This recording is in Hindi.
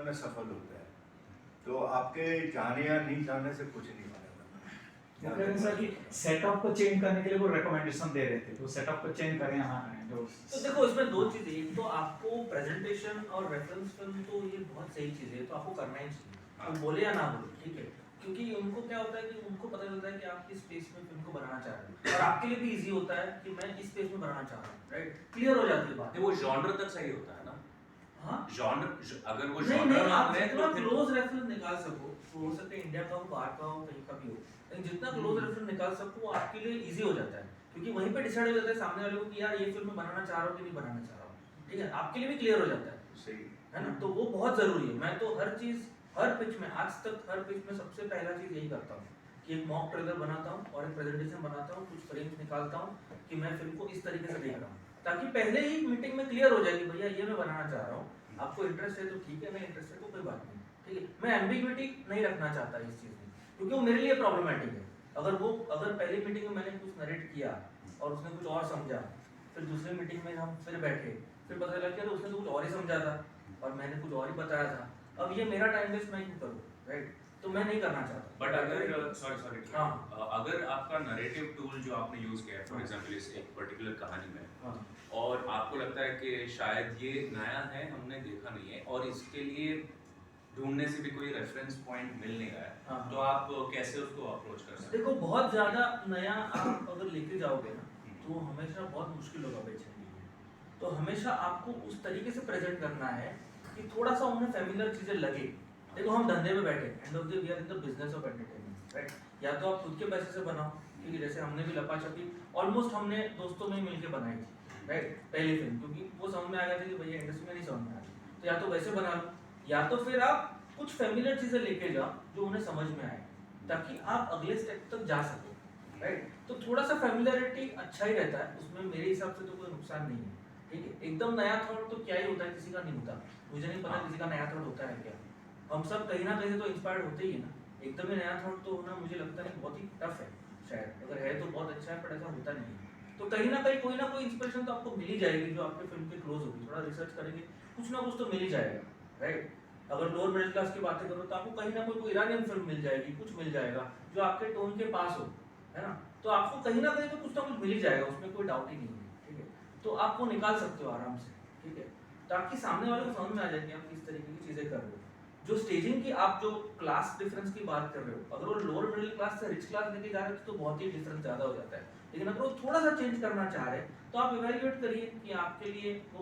में सफल होता है। तो आपके चाहने या नहीं चाहने से कुछ नहीं बनेगा। वो कह रहे सर कि सेटअप को चेंज करने के लिए वो रिकमेंडेशन दे रहे थे, तो सेटअप को चेंज करें हाँ करें जो। तो देखो इसमें दो चीजें, एक तो आपको प्रेजेंटेशन और रेफरेंस फिल्म तो ये बहुत सही चीज है, तो आपको करना ही चाहिए, तो बोले या ना बोले, ठीक है। क्योंकि उनको क्या होता है कि उनको पता चलता है कि आप किस स्पेस में फिल्म को बनाना चाह रहे हैं, और आपके लिए भी इजी होता है कि मैं इस स्पेस में बनाना चाह रहा हूँ, राइट, क्लियर हो जाती है बात। वो जॉनर तक सही होता है ना। हाँ जॉनर अगर वो नहीं जॉनर आप मांग रहे हैं जितना तो फिर क्लोज रेफरेंस निकाल सको, वो हो सकता है इंडिया का हो, बाहर का हो, कहीं का भी हो, लेकिन जितना क्लोज रेफरेंस निकाल सको वो आपके लिए इजी हो जाता है, क्योंकि वहीं पे डिसाइड हो जाता है सामने वाले को कि यार ये फिल्म मैं बनाना चाह रहा हूँ कि नहीं बनाना चाह रहा हूँ, ठीक है, आपके लिए भी क्लियर हो जाता है, सही है ना। तो वो बहुत जरूरी है। मैं तो हर चीज हर पिच में आज तक हर पिच में सबसे पहला चीज यही करता हूँ कि एक मॉक ट्रेलर बनाता हूँ और एक प्रेजेंटेशन बनाता हूँ, कुछ फ्रेम्स निकालता हूँ कि मैं फिल्म को इस तरीके से देख रहा हूँ, ताकि पहले ही मीटिंग में क्लियर हो जाए कि भैया ये मैं बनाना चाह रहा हूँ, आपको इंटरेस्ट है तो ठीक है, मैं इंटरेस्ट है तो कोई बात नहीं, ठीक है। मैं एम्बिग्विटी नहीं रखना चाहता इस चीज में, क्योंकि वो मेरे लिए प्रॉब्लमेटिक है। अगर पहली मीटिंग में मैंने कुछ नरेट किया और उसने कुछ और समझा, फिर दूसरी मीटिंग में हम फिर बैठे, फिर पता चला कि उसने तो कुछ और ही समझा था और मैंने कुछ और ही बताया था, अब ये मेरा टाइम वेस्ट मैं क्यों करूँ, राइट। तो मैं नहीं करना चाहता। बट अगर सॉरी हाँ। अगर आपका नरेटिव टूल जो आपने यूज किया है फॉर एग्जांपल इस एक पर्टिकुलर कहानी में, हाँ। और आपको लगता है कि शायद ये नया है, हमने देखा नहीं है और इसके लिए ढूंढने से भी कोई रेफरेंस पॉइंट मिल नहीं रहा है, हाँ। तो आप कैसे उसको अप्रोच कर सकते हैं? देखो बहुत ज्यादा नया आप अगर लेके जाओगे ना तो हमेशा बहुत मुश्किल होगा बेचने के लिए, तो हमेशा आपको उस तरीके से प्रेजेंट करना है कि थोड़ा सा उन्हें फेमिलियर चीजें लगे। देखो हम धंधे में बैठे, and of the we are in the business of entertainment, right. या तो आप खुद के पैसे से बनाओ, क्योंकि जैसे हमने भी लपा छपी ऑलमोस्ट हमने दोस्तों में मिलकर बनाई थी, राइट, पहली फिल्म, क्योंकि वो समझ में आ गया था कि भैया इंडस्ट्री में नहीं समझ में आ रही, तो या तो वैसे बना लो, या तो फिर आप कुछ फेमिलियर चीजें लेके जाओ जो उन्हें समझ में आए, ताकि आप अगले स्टेप तक जा सको, राइट। तो थोड़ा सा फेमिलियरिटी अच्छा ही रहता है, उसमें मेरे हिसाब से तो कोई नुकसान नहीं है, ठीक है। एकदम नया थॉट तो क्या ही होता है, किसी का नहीं होता, मुझे नहीं पता किसी का नया थॉट होता है क्या। हम सब कहीं ना कहीं से तो इंस्पायर्ड होते ही है ना, एकदम ही नया थॉट तो होना मुझे लगता है बहुत ही टफ है, शायद अगर है तो बहुत अच्छा है, पर ऐसा होता नहीं है। तो कहीं ना कहीं कोई ना कोई इंस्पिरेशन तो आपको मिल ही जाएगी, जो आपके फिल्म के क्लोज होगी, थोड़ा रिसर्च करेंगे कुछ ना कुछ तो मिल ही जाएगा, राइट। अगर लोअर मिडिल क्लास की बातें करो तो आपको कहीं ना कोई ईरानियन फिल्म मिल जाएगी, कुछ मिल जाएगा जो आपके टोन के पास हो, है ना। तो आपको कहीं ना कहीं तो कुछ ना कुछ मिल ही जाएगा, उसमें कोई डाउट ही नहीं है, ठीक है। तो आप वो निकाल सकते हो आराम से, ठीक है, ताकि सामने वाले को समझ में आ जाए कि आप किस तरीके की चीजें कर रहे हो। जो स्टेजिंग की आप जो क्लास डिफरेंस की बात कर रहे हो, अगर वो लोअर मिडिल क्लास से रिच क्लास लेके जा रहे हो तो बहुत ही डिफरेंस ज्यादा हो जाता है, लेकिन अगर वो थोड़ा सा चेंज करना चाह रहे हैं तो आप इवैल्यूएट करिए कि आपके लिए